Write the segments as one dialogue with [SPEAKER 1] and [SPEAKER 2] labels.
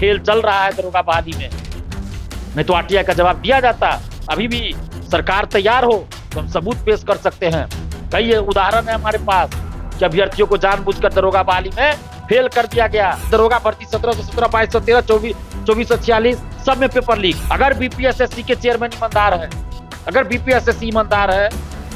[SPEAKER 1] खेल चल रहा है दरोगा बहाली में, नहीं तो आरटीआई का जवाब दिया जाता। अभी भी सरकार तैयार हो तो हम सबूत पेश कर सकते हैं। कई उदाहरण है हमारे पास कि अभ्यर्थियों को जानबूझकर दरोगा बहाली में फेल कर दिया गया। दरोगा भर्ती 1717, 2213, 2446 सब में पेपर लीक। अगर बीपीएसएससी के चेयरमैन ईमानदार है, अगर बीपीएसएससी ईमानदार है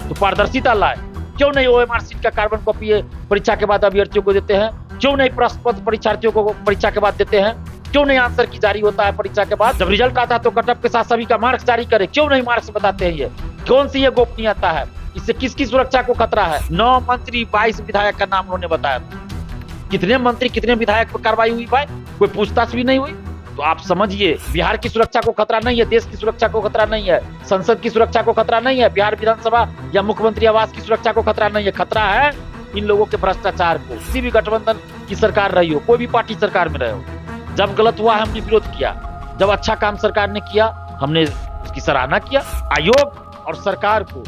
[SPEAKER 1] तो पारदर्शिता लाए। क्यों नहीं ओएमआर शीट का कार्बन कॉपी परीक्षा के बाद अभ्यर्थियों को देते हैं? क्यों नहीं प्रश्न पत्र परीक्षार्थियों को परीक्षा के बाद देते हैं? क्यों नहीं आंसर की जारी होता है परीक्षा के बाद? जब रिजल्ट आता है तो कटअप के साथ सभी का मार्क्स जारी करे। क्यों नहीं मार्क्स बताते हैं? ये कौन सी ये गोपनीयता है? इससे किसकी सुरक्षा को खतरा है? 9 मंत्री 22 विधायक का नाम उन्होंने बताया। कितने मंत्री कितने विधायक पर कार्रवाई हुई भाई? कोई पूछताछ भी नहीं हुई। तो आप समझिए, बिहार की सुरक्षा को खतरा नहीं है, देश की सुरक्षा को खतरा नहीं है, संसद की सुरक्षा को खतरा नहीं है, बिहार विधानसभा या मुख्यमंत्री आवास की सुरक्षा को खतरा नहीं है। खतरा है इन लोगों के भ्रष्टाचार को। किसी भी गठबंधन की सरकार रही हो, कोई भी पार्टी सरकार में रहे हो, जब गलत हुआ हमने विरोध किया, जब अच्छा काम सरकार ने किया हमने उसकी सराहना किया। आयोग और सरकार को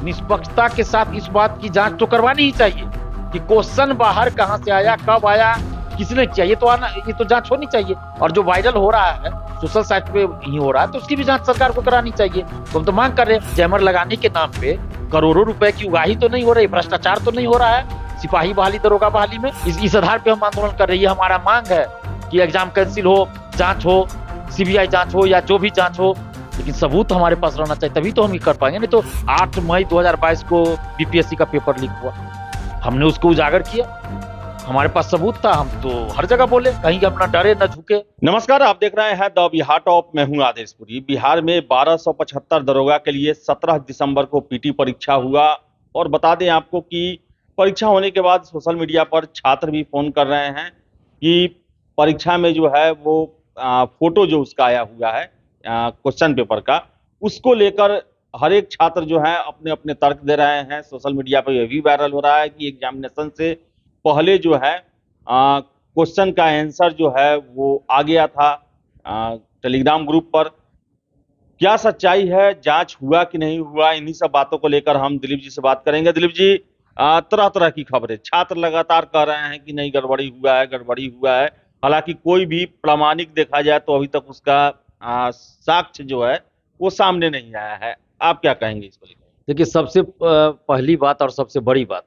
[SPEAKER 1] निष्पक्षता के साथ इस बात की जांच तो करवानी ही चाहिए कि क्वेश्चन बाहर कहां से आया, कब आया, किसने किया, ये तो जांच होनी चाहिए। और जो वायरल हो रहा है सोशल साइट पे ही हो रहा है तो उसकी भी जांच सरकार को करानी चाहिए। तो हम तो मांग कर रहे हैं, जैमर लगाने के नाम पे करोड़ों रुपए की उगाही तो नहीं हो रही, भ्रष्टाचार तो नहीं हो रहा है सिपाही बहाली दरोगा बहाली में। इस आधार पे हम आंदोलन कर रही है। हमारा मांग है कि एग्जाम कैंसिल हो, जांच हो, सीबीआई जांच हो या जो भी जांच हो, लेकिन सबूत हमारे पास रहना चाहिए, तभी तो हम ये कर पाएंगे। नहीं तो 8 मई 2022 को बीपीएससी का पेपर लीक हुआ, हमने उसको उजागर किया, हमारे पास सबूत था, हम तो हर जगह बोले, कहीं अपना डरे न झुके।
[SPEAKER 2] नमस्कार, आप देख रहे हैं द बिहार टॉप। मैं हूं आदेशपुरी। बिहार में 1275 दरोगा के लिए 17 दिसंबर को पीटी परीक्षा हुआ। और बता दें आपको कि परीक्षा होने के बाद सोशल मीडिया पर छात्र भी फोन कर रहे हैं कि परीक्षा में जो है वो फोटो जो उसका आया हुआ है क्वेश्चन पेपर का, उसको लेकर हर एक छात्र जो है अपने अपने तर्क दे रहे हैं। सोशल मीडिया पर यह भी वायरल हो रहा है कि एग्जामिनेशन से पहले जो है क्वेश्चन का आंसर जो है वो आ गया था टेलीग्राम ग्रुप पर। क्या सच्चाई है, जांच हुआ कि नहीं हुआ, इन्हीं सब बातों को लेकर हम दिलीप जी से बात करेंगे। दिलीप जी, तरह तरह की खबरें, छात्र लगातार कह रहे हैं कि नहीं गड़बड़ी हुआ है, गड़बड़ी हुआ है। हालांकि कोई भी प्रामाणिक देखा जाए तो अभी तक उसका साक्ष्य जो है वो सामने नहीं आया है। आप क्या कहेंगे इस पर?
[SPEAKER 1] देखिए, सबसे पहली बात और सबसे बड़ी बात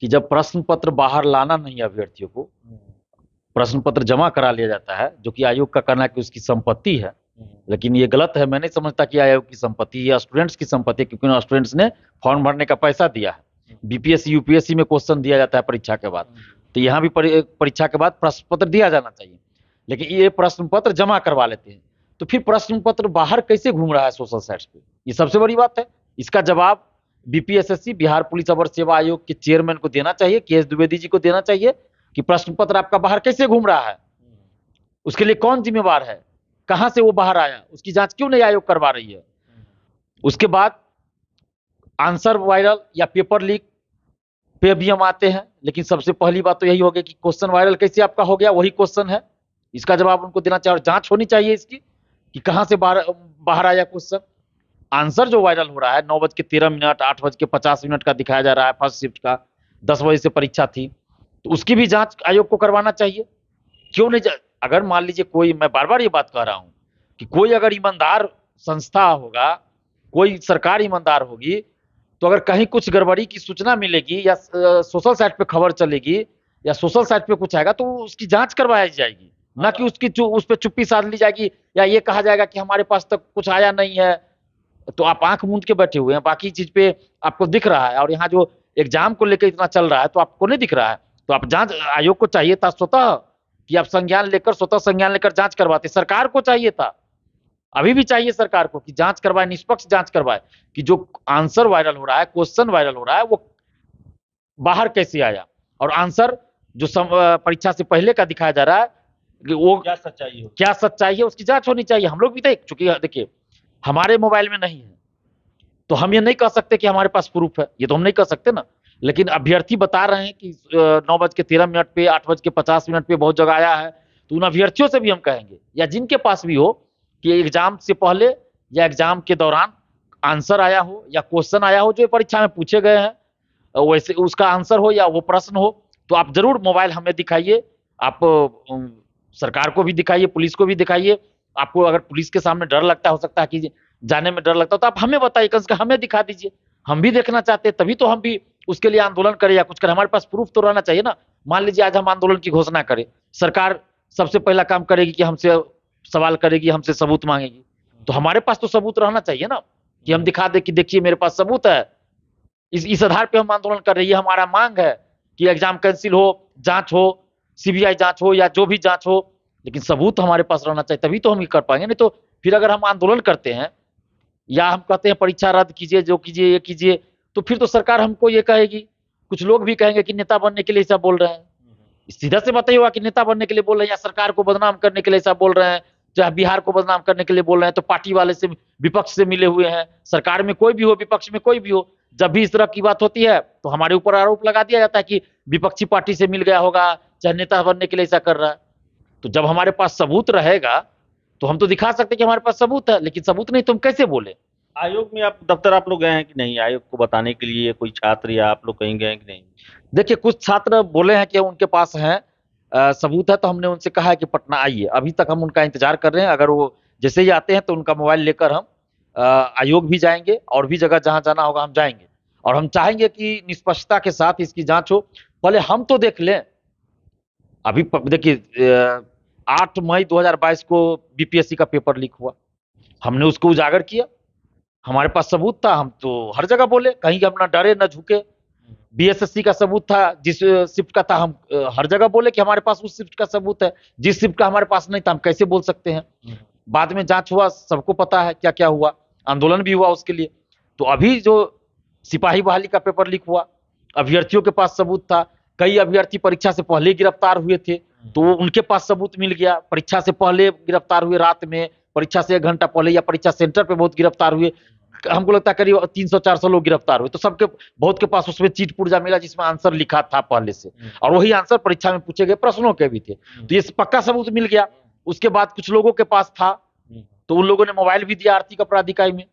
[SPEAKER 1] कि जब प्रश्न पत्र बाहर लाना नहीं है, अभ्यर्थियों को प्रश्न पत्र जमा करा लिया जाता है, जो कि आयोग का कहना है कि उसकी संपत्ति है, लेकिन ये गलत है। मैं नहीं समझता कि आयोग की संपत्ति या स्टूडेंट्स की संपत्ति है, क्योंकि स्टूडेंट्स ने फॉर्म भरने का पैसा दिया है। बीपीएससी यूपीएससी में क्वेश्चन दिया जाता है परीक्षा के बाद, तो यहाँ भी परीक्षा के बाद प्रश्न पत्र दिया जाना चाहिए, लेकिन ये प्रश्न पत्र जमा करवा लेते हैं। तो फिर प्रश्न पत्र बाहर कैसे घूम रहा है सोशल साइट्स पे, ये सबसे बड़ी बात है। इसका जवाब बीपीएसएससी, बिहार पुलिस अवर सेवा आयोग के चेयरमैन को देना चाहिए, के एस द्विवेदी जी को देना चाहिए कि प्रश्न पत्र आपका बाहर कैसे घूम रहा है, उसके लिए कौन जिम्मेवार है, कहां से वो बाहर आया, उसकी जांच क्यों नहीं आयोग करवा रही है। उसके बाद आंसर वायरल या पेपर लीक पे भी हम आते हैं, लेकिन सबसे पहली बात तो यही होगी कि क्वेश्चन वायरल कैसे आपका हो गया, वही क्वेश्चन है, इसका जवाब उनको देना चाहिए और जांच होनी चाहिए इसकी कि कहां से बाहर आया क्वेश्चन। आंसर जो वायरल हो रहा है 9:13, 8:50 का दिखाया जा रहा है, फर्स्ट शिफ्ट का, 10 बजे से परीक्षा थी, तो उसकी भी जांच आयोग को करवाना चाहिए। क्यों नहीं? अगर मान लीजिए कोई, मैं बार बार ये बात कह रहा हूं कि कोई अगर ईमानदार संस्था होगा, कोई सरकार ईमानदार होगी, तो अगर कहीं कुछ गड़बड़ी की सूचना मिलेगी या सोशल साइट पे खबर चलेगी या सोशल साइट पे कुछ आएगा तो उसकी जांच करवाई जाएगी, ना कि उस पर चुप्पी साध ली जाएगी या ये कहा जाएगा कि हमारे पास तक कुछ आया नहीं है, तो आप आंख मूंद के बैठे हुए हैं, बाकी चीज पे आपको दिख रहा है, और यहाँ जो एग्जाम को लेकर इतना चल रहा है तो आपको नहीं दिख रहा है। तो आप जांच, आयोग को चाहिए था स्वतः कि आप स्वतः संज्ञान लेकर जांच करवाते। सरकार को चाहिए था, अभी भी चाहिए सरकार को कि जांच करवाए, निष्पक्ष जांच करवाए कि जो आंसर वायरल हो रहा है, क्वेश्चन वायरल हो रहा है, वो बाहर कैसे आया, और आंसर जो परीक्षा से पहले का दिखाया जा रहा है कि वो क्या सच्चाई है, उसकी जांच होनी चाहिए। हम लोग भी देख चुके हैं, देखिए हमारे मोबाइल में नहीं है तो हम ये नहीं कह सकते कि हमारे पास प्रूफ है, ये तो हम नहीं कह सकते ना, लेकिन अभ्यर्थी बता रहे हैं कि 9:13 पे, 8:50 पे बहुत जगह आया है, तो उन अभ्यर्थियों से भी हम कहेंगे या जिनके पास भी हो कि एग्जाम से पहले या एग्जाम के दौरान आंसर आया हो या क्वेश्चन आया हो जो परीक्षा में पूछे गए हैं, वैसे उसका आंसर हो या वो प्रश्न हो, तो आप जरूर मोबाइल हमें दिखाइए। आप सरकार को भी दिखाइए, पुलिस को भी दिखाइए। आपको अगर पुलिस के सामने डर लगता है, हो सकता है कि जाने में डर लगता हो, तो आप हमें बताइए, कम से कम हमें दिखा दीजिए। हम भी देखना चाहते हैं, तभी तो हम भी उसके लिए आंदोलन करें या कुछ करें। हमारे पास प्रूफ तो रहना चाहिए ना। मान लीजिए आज हम आंदोलन की घोषणा करें, सरकार सबसे पहला काम करेगी कि हमसे सवाल करेगी, हमसे सबूत मांगेगी, तो हमारे पास तो सबूत रहना चाहिए ना, कि हम दिखा दे कि देखिए मेरे पास सबूत है, इस आधार पे हम आंदोलन कर रहे हैं, ये हमारा मांग है कि एग्जाम कैंसिल हो, जांच हो, सीबीआई जांच हो या जो भी जांच हो, लेकिन सबूत हमारे पास रहना चाहिए, तभी तो हम ये कर पाएंगे। नहीं तो फिर अगर हम आंदोलन करते हैं या हम कहते हैं परीक्षा रद्द कीजिए, जो कीजिए ये कीजिए, तो फिर तो सरकार हमको ये कहेगी, कुछ लोग भी कहेंगे कि नेता बनने के लिए ऐसा बोल रहे हैं। सीधा से बताइए हुआ कि नेता बनने के लिए बोल रहे हैं या सरकार को बदनाम करने के लिए ऐसा बोल रहे हैं, चाहे बिहार को बदनाम करने के लिए बोल रहे हैं, तो पार्टी वाले से, विपक्ष से मिले हुए हैं। सरकार में कोई भी हो, विपक्ष में कोई भी हो, जब भी इस तरह की बात होती है तो हमारे ऊपर आरोप लगा दिया जाता है कि विपक्षी पार्टी से मिल गया होगा, चाहे नेता बनने के लिए ऐसा कर रहा है। तो जब हमारे पास सबूत रहेगा तो हम तो दिखा सकते हैं कि हमारे पास सबूत है, लेकिन सबूत नहीं तो हम कैसे बोले।
[SPEAKER 2] आयोग में आप दफ्तर आप लोग गए हैं कि नहीं, आयोग को बताने के लिए कोई छात्र या आप लोग कहीं गए हैं कि नहीं?
[SPEAKER 1] देखिए कुछ छात्र बोले हैं कि उनके पास है सबूत है, तो हमने उनसे कहा है कि पटना आइए। अभी तक हम उनका इंतजार कर रहे हैं। अगर वो जैसे ही आते हैं तो उनका मोबाइल लेकर हम आयोग भी जाएंगे और भी जगह जहां जाना होगा हम जाएंगे। और हम चाहेंगे कि निष्पक्षता के साथ इसकी जांच हो। पहले हम तो देख लें। अभी देखिए 8 मई 2022 को बीपीएससी का पेपर लीक हुआ, हमने उसको उजागर किया, हमारे पास सबूत था, हम तो हर जगह बोले, कहीं हम ना डरे ना झुके। बीएसएससी का सबूत था, जिस शिफ्ट का था, हम हर जगह बोले कि हमारे पास उस शिफ्ट का सबूत है। जिस शिफ्ट का हमारे पास नहीं था हम कैसे बोल सकते हैं। बाद में जांच हुआ, सबको पता है क्या क्या हुआ, आंदोलन भी हुआ उसके लिए। तो अभी जो सिपाही बहाली का पेपर लीक हुआ, अभ्यर्थियों के पास सबूत था, कई अभ्यर्थी परीक्षा से पहले गिरफ्तार हुए थे, तो उनके पास सबूत मिल गया। परीक्षा से पहले गिरफ्तार हुए, रात में, परीक्षा से 1 घंटा पहले, या परीक्षा सेंटर पे बहुत गिरफ्तार हुए। हमको लगता है करीब 300-400 लोग गिरफ्तार हुए। तो सबके, बहुत के पास उसमें चीट पुर्जा मिला जिसमें आंसर लिखा था पहले से, और वही आंसर परीक्षा में पूछे गए प्रश्नों के भी थे। तो ये पक्का सबूत मिल गया। उसके बाद कुछ लोगों के पास था, तो उन लोगों ने मोबाइल भी दिया आर्थिक अपराध इकाई में,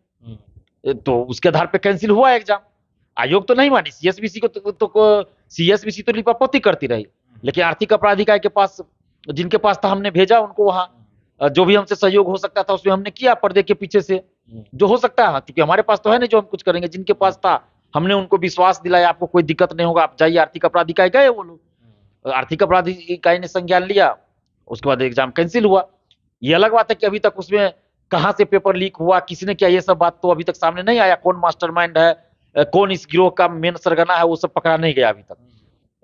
[SPEAKER 1] तो उसके आधार पे कैंसिल हुआ एग्जाम। आयोग तो नहीं मानी, सीएसबीसी को सीएसबीसी तो लिपापोती करती रही, लेकिन आर्थिक अपराध इकाई के पास, जिनके पास था, हमने भेजा उनको वहां। जो भी हमसे सहयोग हो सकता था उसमें हमने किया, पर्दे के पीछे से जो हो सकता है, क्योंकि हमारे पास तो है नहीं जो हम कुछ करेंगे। जिनके पास था हमने उनको विश्वास दिलाया, आपको कोई दिक्कत नहीं होगा, आप जाइए। आर्थिक अपराध इकाई गए वो लोग, आर्थिक अपराध इकाई ने संज्ञान लिया, उसके बाद एग्जाम कैंसिल हुआ। ये अलग बात है कि अभी तक उसमें कहां से पेपर लीक हुआ, किसने किया, ये सब बात तो अभी तक सामने नहीं आया। कौन मास्टरमाइंड है, कौन इस गिरोह का मेन सरगना है, वो सब पकड़ा नहीं गया अभी तक।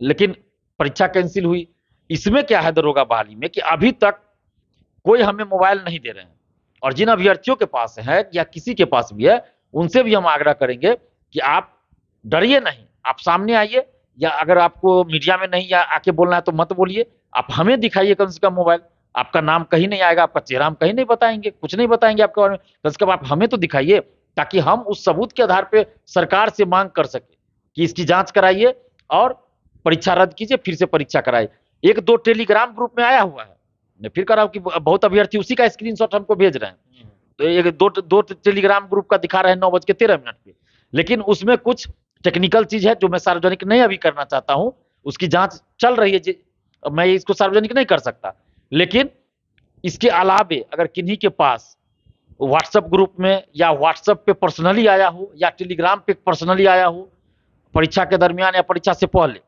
[SPEAKER 1] लेकिन परीक्षा कैंसिल हुई। इसमें क्या है दरोगा बहाली में, कि अभी तक कोई हमें मोबाइल नहीं दे रहे हैं, और जिन अभ्यर्थियों के पास है या किसी के पास भी है, उनसे भी हम आग्रह करेंगे कि आप डरिए नहीं, आप सामने आइए, या अगर आपको मीडिया में नहीं या आके बोलना है तो मत बोलिए, आप हमें दिखाइए कम से कम मोबाइल। आपका नाम कहीं नहीं आएगा, आपका चेहरा हम कहीं नहीं बताएंगे, कुछ नहीं बताएंगे आपके बारे में, कम से कम आप हमें तो दिखाइए, ताकि हम उस सबूत के आधार पर सरकार से मांग कर सके कि इसकी जांच कराइए और परीक्षा रद्द कीजिए, फिर से परीक्षा कराइए। 1-2 टेलीग्राम ग्रुप में आया हुआ है, मैं फिर कर रहा हूं कि बहुत अभ्यर्थी उसी का स्क्रीनशॉट हमको भेज रहे हैं। तो एक दो टेलीग्राम ग्रुप का दिखा रहे हैं 9:13 पे, लेकिन उसमें कुछ टेक्निकल चीज है जो मैं सार्वजनिक नहीं अभी करना चाहता हूं। उसकी जांच चल रही है, मैं इसको सार्वजनिक नहीं कर सकता। लेकिन इसके अलावे अगर किन्हीं के पास व्हाट्सएप ग्रुप में या व्हाट्सएप पे पर्सनली आया हो या टेलीग्राम पे पर्सनली आया हो परीक्षा के दरमियान या परीक्षा से पहले,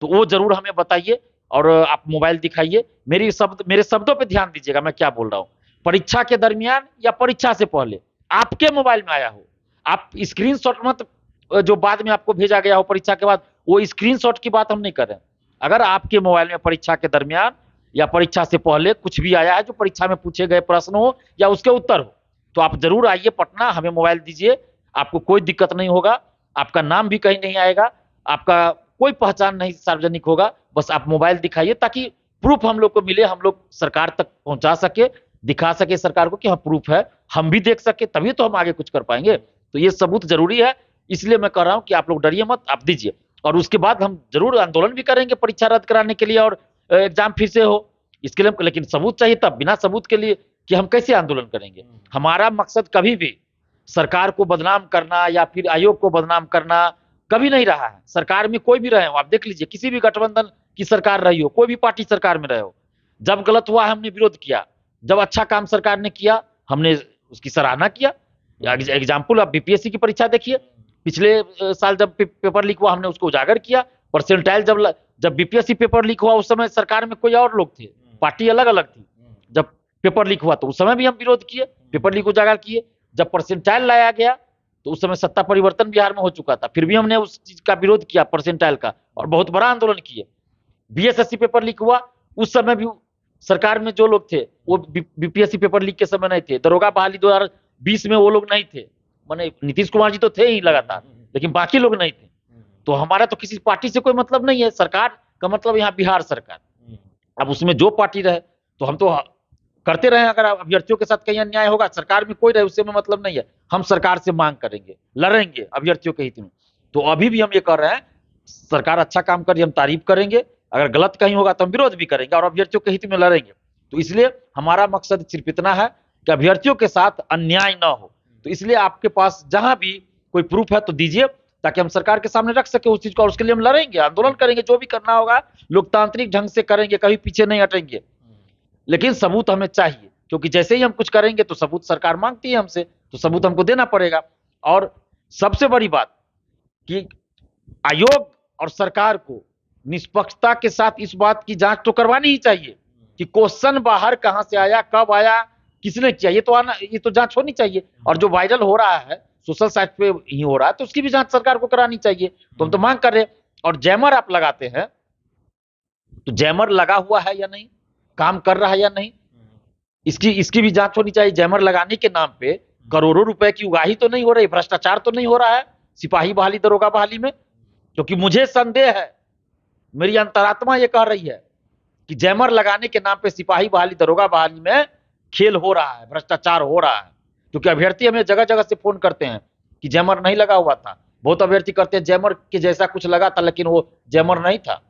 [SPEAKER 1] तो वो जरूर हमें बताइए और आप मोबाइल दिखाइए। मेरे शब्दों पे ध्यान दीजिएगा, मैं क्या बोल रहा हूं। परीक्षा के दरमियान या परीक्षा से पहले आपके मोबाइल में आया हो, आप स्क्रीनशॉट मत, जो बाद में आपको भेजा गया हो परीक्षा के बाद, वो स्क्रीनशॉट की बात हम नहीं कर रहे हैं। अगर आपके मोबाइल में परीक्षा के दरमियान या परीक्षा से पहले कुछ भी आया है जो परीक्षा में पूछे गए प्रश्न हो या उसके उत्तर हो, तो आप जरूर आइए पटना, हमें मोबाइल दीजिए, आपको कोई दिक्कत नहीं होगा, आपका नाम भी कहीं नहीं आएगा, आपका कोई पहचान नहीं सार्वजनिक होगा। बस आप मोबाइल दिखाइए ताकि प्रूफ हम लोग को मिले, हम लोग सरकार तक पहुंचा सके, दिखा सके सरकार को कि हाँ प्रूफ है, हम भी देख सके, तभी तो हम आगे कुछ कर पाएंगे। तो ये सबूत जरूरी है, इसलिए मैं कह रहा हूं कि आप लोग डरिए मत, आप दीजिए। और उसके बाद हम जरूर आंदोलन भी करेंगे परीक्षा रद्द कराने के लिए और एग्जाम फिर से हो, इसके लिए। लेकिन सबूत चाहिए, तब बिना सबूत के लिए कि हम कैसे आंदोलन करेंगे। हमारा मकसद कभी भी सरकार को बदनाम करना या फिर आयोग को बदनाम करना कभी नहीं रहा है। सरकार में कोई भी रहे हो, आप देख लीजिए, किसी भी गठबंधन की सरकार रही हो, कोई भी पार्टी सरकार में रहे हो, जब गलत हुआ है हमने विरोध किया, जब अच्छा काम सरकार ने किया हमने उसकी सराहना किया। एग्जाम्पल आप बीपीएससी की परीक्षा देखिए, पिछले साल जब पेपर लीक हुआ हमने उसको उजागर किया। परसेंटाइल जब बीपीएससी पेपर लीक हुआ उस समय सरकार में कोई और लोग थे, पार्टी अलग अलग थी। जब पेपर लीक हुआ तो उस समय भी हम विरोध किए, पेपर लीक उजागर किए। जब परसेंटाइल लाया गया तो उस समय सत्ता परिवर्तन बिहार में हो चुका था, फिर भी हमने उस चीज का विरोध किया, परसेंटाइल का, और बहुत बड़ा आंदोलन किए। बीएसएससी पेपर लीक हुआ उस समय भी सरकार में जो लोग थे वो बीपीएससी पेपर लीक के समय नहीं थे। दरोगा बहाली 2020 में वो लोग नहीं थे, माने नीतीश कुमार जी तो थे ही लगातार, लेकिन बाकी लोग नहीं थे। तो हमारा तो किसी पार्टी से कोई मतलब नहीं है, सरकार का मतलब यहाँ बिहार सरकार। अब उसमें जो पार्टी रहे तो हम तो करते रहे। अगर अभ्यर्थियों के साथ कहीं अन्याय होगा, सरकार में कोई रहे उससे में मतलब नहीं है, हम सरकार से मांग करेंगे, लड़ेंगे अभ्यर्थियों के हित में। तो अभी भी हम ये कर रहे हैं, सरकार अच्छा काम कर रही है हम तारीफ करेंगे, अगर गलत कहीं होगा तो हम विरोध भी करेंगे और अभ्यर्थियों के हित में लड़ेंगे। तो इसलिए हमारा मकसद सिर्फ इतना है कि अभ्यर्थियों के साथ अन्याय ना हो। तो इसलिए आपके पास जहां भी कोई प्रूफ है तो दीजिए, ताकि हम सरकार के सामने रख सके उस चीज को, और उसके लिए हम लड़ेंगे, आंदोलन करेंगे, जो भी करना होगा लोकतांत्रिक ढंग से करेंगे, कभी पीछे नहीं हटेंगे। लेकिन सबूत हमें चाहिए, क्योंकि जैसे ही हम कुछ करेंगे तो सबूत सरकार मांगती है हमसे, तो सबूत हमको देना पड़ेगा। और सबसे बड़ी बात कि आयोग और सरकार को निष्पक्षता के साथ इस बात की जांच तो करवानी ही चाहिए कि क्वेश्चन बाहर कहां से आया, कब आया, किसने किया, ये तो जांच होनी चाहिए। और जो वायरल हो रहा है सोशल साइट पे ही हो रहा है, तो उसकी भी जांच सरकार को करानी चाहिए। तो हम तो मांग कर रहे हैं। और जैमर आप लगाते हैं तो जैमर लगा हुआ है या नहीं, काम कर रहा है या नहीं, इसकी भी जांच होनी चाहिए। जैमर लगाने के नाम पे करोड़ों रुपए की उगाही तो नहीं हो रही, भ्रष्टाचार तो नहीं हो रहा है सिपाही बहाली दरोगा बहाली में? क्योंकि मुझे संदेह है, मेरी अंतरात्मा ये कह रही है कि जैमर लगाने के नाम पे सिपाही बहाली दरोगा बहाली में खेल हो रहा है, भ्रष्टाचार हो रहा है। क्योंकि अभ्यर्थी हमें जगह जगह से फोन करते हैं कि जैमर नहीं लगा हुआ था। बहुत अभ्यर्थी करते हैं जैमर के जैसा कुछ लगा था, लेकिन वो जैमर नहीं था।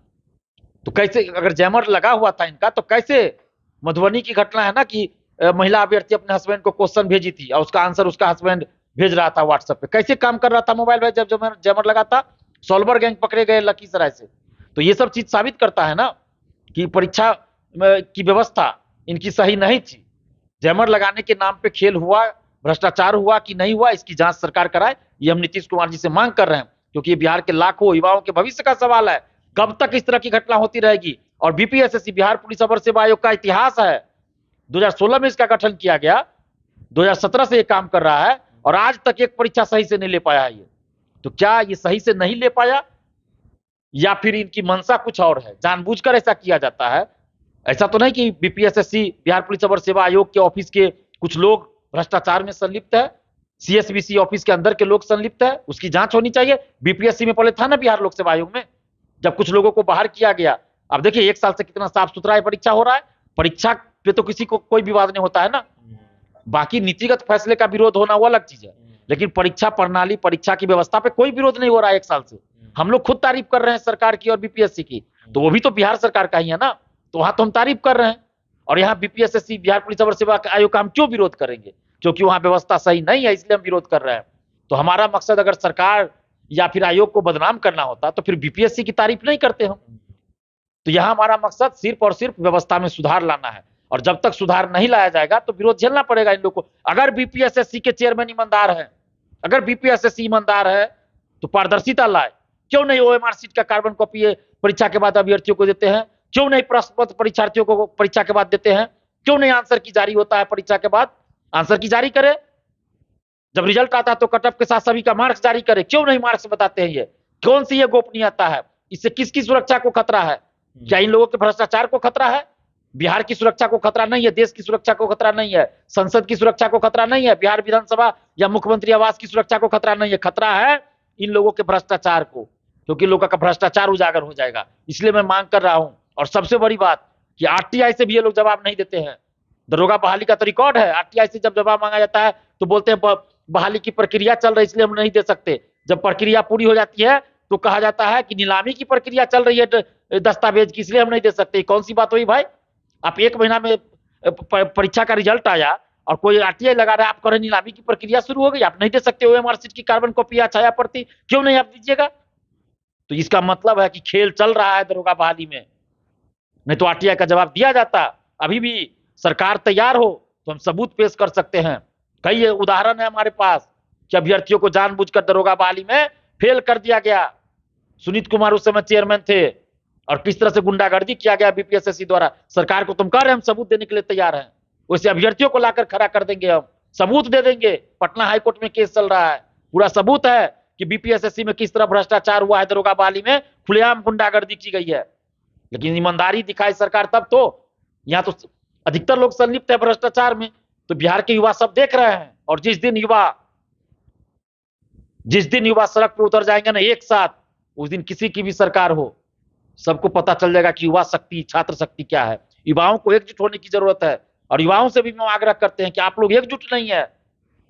[SPEAKER 1] तो कैसे, अगर जैमर लगा हुआ था इनका, तो कैसे, मधुबनी की घटना है ना कि महिला अभ्यर्थी अपने हस्बैंड को क्वेश्चन भेजी थी और उसका आंसर उसका हस्बैंड भेज रहा था व्हाट्सएप पे, कैसे काम कर रहा था मोबाइल में जब जैमर लगा था? सॉल्वर गैंग पकड़े गए लखीसराय से। तो ये सब चीज साबित करता है ना कि परीक्षा की व्यवस्था इनकी सही नहीं थी। जैमर लगाने के नाम पे खेल हुआ, भ्रष्टाचार हुआ कि नहीं हुआ, इसकी जांच सरकार कराए, ये हम नीतीश कुमार जी से मांग कर रहे हैं। क्योंकि ये बिहार के लाखों युवाओं के भविष्य का सवाल है, कब तक इस तरह की घटना होती रहेगी? और बीपीएसएससी बिहार पुलिस अवर सेवा आयोग का इतिहास है, 2016 में इसका गठन किया गया, 2017 से ये काम कर रहा है और आज तक एक परीक्षा सही से नहीं ले पाया है ये। तो क्या ये सही से नहीं ले पाया, या फिर इनकी मंशा कुछ और है, जानबूझकर ऐसा किया जाता है? ऐसा तो नहीं कि बीपीएसएससी बिहार पुलिस अवर सेवा आयोग के ऑफिस के कुछ लोग भ्रष्टाचार में संलिप्त है, सीएसबीसी ऑफिस के अंदर के लोग संलिप्त है, उसकी जांच होनी चाहिए। बीपीएससी में पहले था ना बिहार लोक सेवा आयोग में, जब कुछ लोगों को बाहर किया गया। अब देखिए 1 साल से कितना साफ सुथरा परीक्षा हो रहा है, परीक्षा पे तो किसी को कोई विवाद नहीं होता है ना। बाकी नीतिगत फैसले का विरोध होना वो अलग चीज है, लेकिन परीक्षा प्रणाली, परीक्षा की व्यवस्था पे कोई विरोध नहीं हो रहा है 1 साल से। हम लोग खुद तारीफ कर रहे हैं सरकार की और बीपीएससी की, तो वो भी तो बिहार सरकार का ही है ना, तो वहां तो हम तारीफ कर रहे हैं। और यहाँ बीपीएसएससी बिहार पुलिस अवर सेवा आयोग का हम क्यों विरोध करेंगे? क्योंकि वहां व्यवस्था सही नहीं है, इसलिए हम विरोध कर रहे हैं। तो हमारा मकसद अगर सरकार या फिर आयोग को बदनाम करना होता तो फिर बीपीएससी की तारीफ नहीं करते हम। तो यहाँ हमारा मकसद सिर्फ और सिर्फ व्यवस्था में सुधार लाना है, और जब तक सुधार नहीं लाया जाएगा तो विरोध झेलना पड़ेगा इन लोगों को। अगर बीपीएसएससी के चेयरमैन ईमानदार है, अगर बीपीएसएससी ईमानदार है तो पारदर्शिता लाए। क्यों नहीं ओएमआर शीट का कार्बन कॉपी परीक्षा के बाद अभ्यर्थियों को देते हैं? क्यों नहीं प्रश्न पत्र परीक्षार्थियों को परीक्षा के बाद देते हैं? क्यों नहीं आंसर की जारी होता है परीक्षा के बाद? आंसर की जारी करे, जब रिजल्ट आता है तो कट ऑफ के साथ सभी का मार्क्स जारी करे। क्यों नहीं मार्क्स बताते हैं? ये कौन सी ये गोपनीयता है? इससे किसकी सुरक्षा को खतरा है? क्या इन लोगों के भ्रष्टाचार को खतरा है? बिहार की सुरक्षा को खतरा नहीं है, देश की सुरक्षा को खतरा नहीं है, संसद की सुरक्षा को खतरा नहीं है, बिहार विधानसभा या मुख्यमंत्री आवास की सुरक्षा को खतरा नहीं है। खतरा है इन लोगों के भ्रष्टाचार को, क्योंकि लोगों का भ्रष्टाचार उजागर हो जाएगा। इसलिए मैं मांग कर रहा हूं। और सबसे बड़ी बात कि आरटीआई से भी ये लोग जवाब नहीं देते हैं। दरोगा बहाली का तो रिकॉर्ड है, आरटीआई से जब जवाब मांगा जाता है तो बोलते हैं बहाली की प्रक्रिया चल रही है इसलिए हम नहीं दे सकते। जब प्रक्रिया पूरी हो जाती है तो कहा जाता है कि नीलामी की प्रक्रिया चल रही है दस्तावेज की, इसलिए हम नहीं दे सकते। कौन सी बात हुई भाई? आप 1 महीना में परीक्षा का रिजल्ट आया और कोई आरटीआई लगा रहा है, आप कह रहे नीलामी की प्रक्रिया शुरू हो गई, आप नहीं दे सकते ओएमआर शीट की कार्बन कॉपी या छाया प्रति, क्यों नहीं आप दीजिएगा? तो इसका मतलब है कि खेल चल रहा है दरोगा बहाली में। नहीं तो आरटीआई का जवाब दिया जाता अभी भी सरकार तैयार हो तो हम सबूत पेश कर सकते हैं। कई उदाहरण है हमारे पास कि अभ्यर्थियों को जानबूझकर दरोगा बहाली में फेल कर दिया गया। सुनीत कुमार उस समय चेयरमैन थे और किस तरह से गुंडागर्दी किया गया बीपीएसएससी द्वारा। सरकार को तुम कह रहे हैं हम सबूत देने के लिए तैयार हैं, वैसे अभ्यर्थियों को लाकर खड़ा कर देंगे, हम सबूत दे देंगे। पटना हाईकोर्ट में केस चल रहा है, पूरा सबूत है कि बीपीएसएससी में किस तरह भ्रष्टाचार हुआ है, दरोगा बहाली में खुलेआम गुंडागर्दी की गई है। लेकिन ईमानदारी दिखाई सरकार तब तो। यहाँ तो अधिकतर लोग संलिप्त है भ्रष्टाचार में, तो बिहार के युवा सब देख रहे हैं। और जिस दिन युवा सड़क पर उतर जाएंगे ना एक साथ, उस दिन किसी की भी सरकार हो, सबको पता चल जाएगा कि युवा शक्ति, छात्र शक्ति क्या है। युवाओं को एकजुट होने की जरूरत है और युवाओं से भी हम आग्रह करते हैं कि आप लोग एकजुट नहीं है।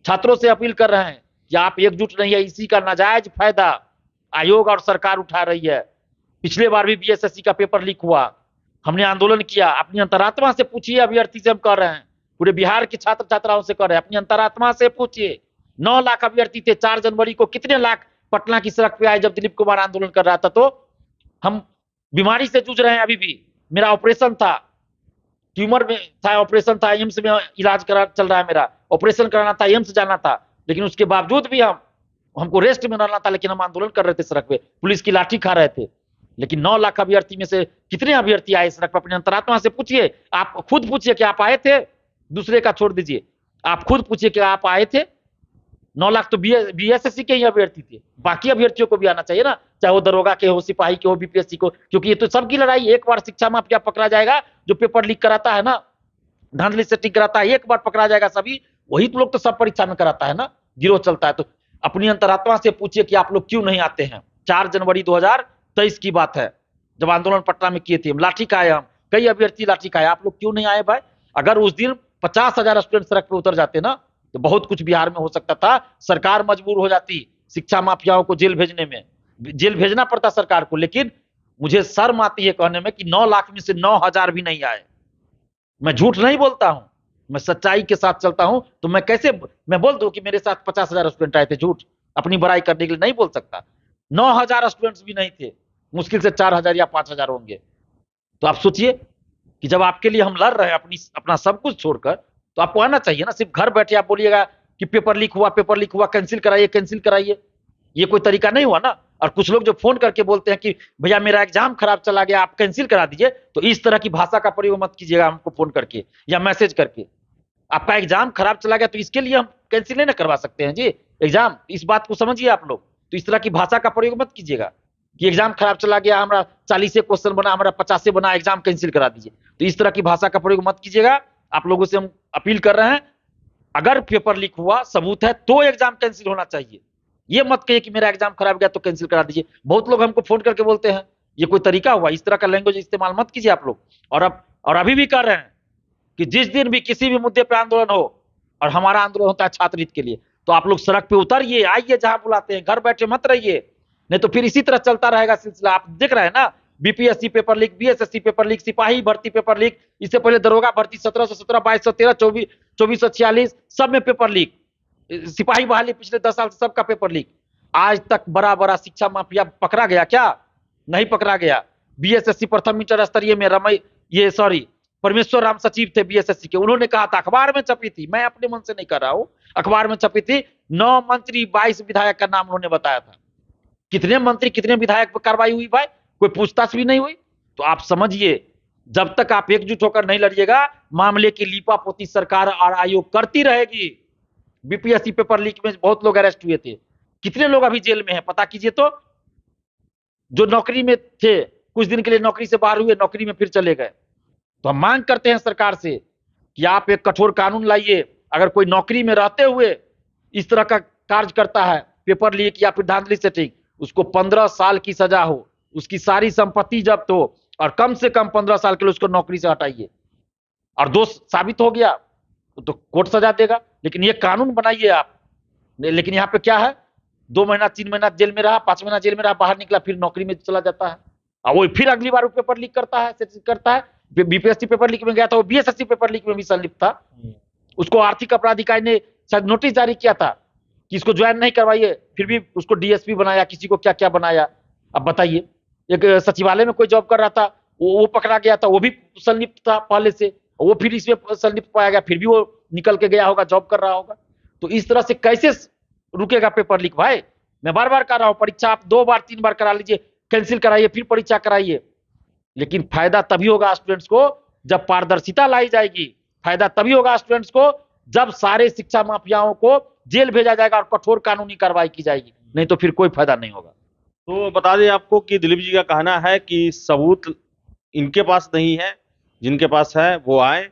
[SPEAKER 1] छात्रों से अपील कर रहे हैं कि आप एकजुट नहीं है, इसी का नाजायज फायदा आयोग और सरकार उठा रही है। पिछले बार भी बीएसएससी का पेपर लीक हुआ, हमने आंदोलन किया। अपनी अंतरात्मा से पूछिए, अभ्यर्थी से हम कर रहे हैं, पूरे बिहार के छात्र छात्राओं से कर रहे हैं, अपनी अंतरात्मा से पूछिए। 9 लाख अभ्यर्थी थे, 4 जनवरी को कितने लाख पटना की सड़क पे आए जब दिलीप कुमार आंदोलन कर रहा था। तो हम बीमारी से जूझ रहे हैं अभी भी। मेरा ऑपरेशन था, ट्यूमर में था, ऑपरेशन था, एम्स में इलाज चल रहा है, मेरा ऑपरेशन कराना था, एम्स जाना था, लेकिन उसके बावजूद भी हमको रेस्ट में रहना था, लेकिन हम आंदोलन कर रहे थे सड़क पे, पुलिस की लाठी खा रहे थे। लेकिन 9 लाख अभ्यर्थी में से कितने अभ्यर्थी आए सड़क पर? अपनी अंतरात्मा से पूछिए, आप खुद पूछिए कि आप आए थे, दूसरे का छोड़ दीजिए, आप खुद पूछिए कि आप आए थे। 9 लाख तो बीएसएससी के ही अभ्यर्थी थे, बाकी अभ्यर्थियों को भी आना चाहिए ना, चाहे वो दरोगा के हो, सिपाही के हो, बीपीएससी को, क्योंकि ये तो सबकी लड़ाई। एक बार शिक्षा माफिया पकड़ा जाएगा जो पेपर लीक कराता है ना, धांधली सेटिंग कराता है, एक बार पकड़ा जाएगा सभी, वही तो लोग तो सब परीक्षा में कराता है ना, गिरोह चलता है। तो अपनी अंतरात्मा से पूछिए कि आप लोग क्यों नहीं आते हैं। 4 जनवरी 2023 की बात है, जब आंदोलन पटना में किए थे, हम लाठी खाए, हम कई अभ्यर्थी लाठी खाए, आप लोग क्यों नहीं आए भाई? अगर उस दिन 50,000 स्टूडेंट सड़क पर उतर जाते ना, तो बहुत कुछ बिहार में हो सकता था। सरकार मजबूर हो जाती शिक्षा माफियाओं को जेल भेजने में, जेल भेजना पड़ता सरकार को। लेकिन मुझे शर्म आती है कहने में कि 9 लाख में से 9,000 भी नहीं आए। मैं झूठ नहीं बोलता हूं, मैं सच्चाई के साथ चलता हूं। तो मैं कैसे मैं बोल दूं कि मेरे साथ 50,000 स्टूडेंट आए थे? झूठ अपनी बड़ाई करने के लिए नहीं बोल सकता। 9,000 स्टूडेंट्स भी नहीं थे, मुश्किल से 4,000 या 5,000 होंगे। तो आप सोचिए कि जब आपके लिए हम लड़ रहे हैं अपना सब कुछ छोड़कर, तो आपको आना चाहिए ना। सिर्फ घर बैठे आप बोलिएगा कि पेपर लीक हुआ, कैंसिल कराइए, ये कोई तरीका नहीं हुआ ना। और कुछ लोग जो फोन करके बोलते हैं कि भैया मेरा एग्जाम खराब चला गया, आप कैंसिल करा दीजिए, तो इस तरह की भाषा का प्रयोग मत कीजिएगा हमको फोन करके या मैसेज करके। आपका एग्जाम खराब चला गया तो इसके लिए हम कैंसिल नहीं ना करवा सकते हैं जी एग्जाम, इस बात को समझिए आप लोग। तो इस तरह की भाषा का प्रयोग मत कीजिएगा कि एग्जाम खराब चला गया, हमारा 40 क्वेश्चन बना, हमारा 50 बना, एग्जाम कैंसिल करा दीजिए। तो इस तरह की भाषा का प्रयोग मत कीजिएगा। आप लोगों से हम अपील कर रहे हैं, अगर पेपर लीक हुआ, सबूत है, तो एग्जाम कैंसिल होना चाहिए। ये मत कहिए कि मेरा एग्जाम खराब गया तो कैंसिल करा दीजिए। बहुत लोग हमको फोन करके बोलते हैं, ये कोई तरीका हुआ? इस तरह का लैंग्वेज इस्तेमाल मत कीजिए आप लोग। और अभी भी कर रहे हैं कि जिस दिन भी किसी भी मुद्दे पे आंदोलन हो, और हमारा आंदोलन होता है छात्र हित के लिए, तो आप लोग सड़क पे उतरिए, आइए जहां बुलाते हैं, घर बैठे मत रहिए, नहीं तो फिर इसी तरह चलता रहेगा सिलसिला। आप देख रहे हैं ना, BPSC paper leak, BSSC paper leak, सिपाही भर्ती पेपर लीक, इससे पहले दरोगा भर्ती 1717, 2213, 2446, सब में पेपर लीक, सिपाही बहाली पिछले 10 साल से सबका पेपर लीक। आज तक बड़ा बड़ा शिक्षा माफिया पकड़ा गया क्या? नहीं पकड़ा गया। बीएसएससी प्रथम इंटर स्तरीय में परमेश्वर राम सचिव थे बीएसएससी के, उन्होंने कहा था, अखबार में छपी थी, मैं अपने मन से नहीं कर रहा हूं, अखबार में छपी थी, 9 मंत्री 22 विधायक का नाम उन्होंने बताया था। कितने मंत्री कितने विधायक पर कार्रवाई हुई भाई? कोई पूछताछ भी नहीं हुई। तो आप समझिए, जब तक आप एकजुट होकर नहीं लड़िएगा, मामले की लीपापोती सरकार और आयोग करती रहेगी। बीपीएससी पेपर लीक में बहुत लोग अरेस्ट हुए थे, कितने लोग अभी जेल में हैं पता कीजिए तो। जो नौकरी में थे, कुछ दिन के लिए नौकरी से बाहर हुए, नौकरी में फिर चले गए। तो हम मांग करते हैं सरकार से कि आप एक कठोर कानून लाइए। अगर कोई नौकरी में रहते हुए इस तरह का कार्य करता है, पेपर लीक या फिर धांधली सेटिंग, उसको 15 साल की सजा हो, उसकी सारी संपत्ति जब्त हो, और कम से कम 15 साल के लिए उसको नौकरी से हटाइए। और दोष साबित हो गया तो कोर्ट सजा देगा। लेकिन ये कानून बनाइए आप। लेकिन यहाँ पे क्या है, 2 महीना 3 महीना जेल में रहा, 5 महीना जेल में रहा, बाहर निकला, फिर नौकरी में चला जाता है, और वो फिर अगली बार पेपर लीक करता है। बीपीएससी पेपर लीक में गया था, वो बीएसएससी पेपर लीक में भी संलिप्त था। उसको आर्थिक अपराध इकाई ने शायद नोटिस जारी किया था कि इसको ज्वाइन नहीं करवाइए, फिर भी उसको डीएसपी बनाया, किसी को क्या क्या बनाया। अब बताइए, एक सचिवालय में कोई जॉब कर रहा था, वो पकड़ा गया था, वो भी संलिप्त था पहले से, वो फिर इसमें संलिप्त पाया गया, फिर भी वो निकल के गया होगा, जॉब कर रहा होगा। तो इस तरह से कैसे रुकेगा पेपर लीक भाई? मैं बार बार कह रहा हूं, परीक्षा आप 2 बार 3 बार करा लीजिए, कैंसिल कराइए, फिर परीक्षा कराइए, लेकिन फायदा तभी होगा स्टूडेंट्स को जब पारदर्शिता लाई जाएगी। फायदा तभी होगा स्टूडेंट्स को जब सारे शिक्षा माफियाओं को जेल भेजा जाएगा और कठोर कानूनी कार्रवाई की जाएगी, नहीं तो फिर कोई फायदा नहीं होगा।
[SPEAKER 2] तो बता दें आपको कि दिलीप जी का कहना है कि सबूत इनके पास नहीं है, जिनके पास है वो आए,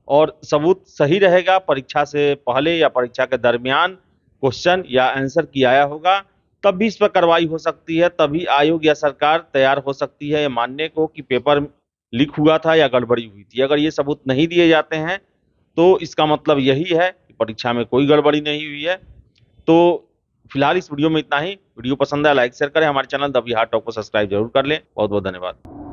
[SPEAKER 2] और सबूत सही रहेगा, परीक्षा से पहले या परीक्षा के दरमियान क्वेश्चन या आंसर किया आया होगा, तब भी इस पर कार्रवाई हो सकती है, तभी आयोग या सरकार तैयार हो सकती है ये मानने को कि पेपर लीक हुआ था या गड़बड़ी हुई थी। अगर ये सबूत नहीं दिए जाते हैं तो इसका मतलब यही है कि परीक्षा में कोई गड़बड़ी नहीं हुई है। तो फिलहाल इस वीडियो में इतना ही। वीडियो पसंद आया लाइक शेयर करें, हमारे चैनल द बिहार टॉक को सब्सक्राइब जरूर कर लें। बहुत बहुत धन्यवाद।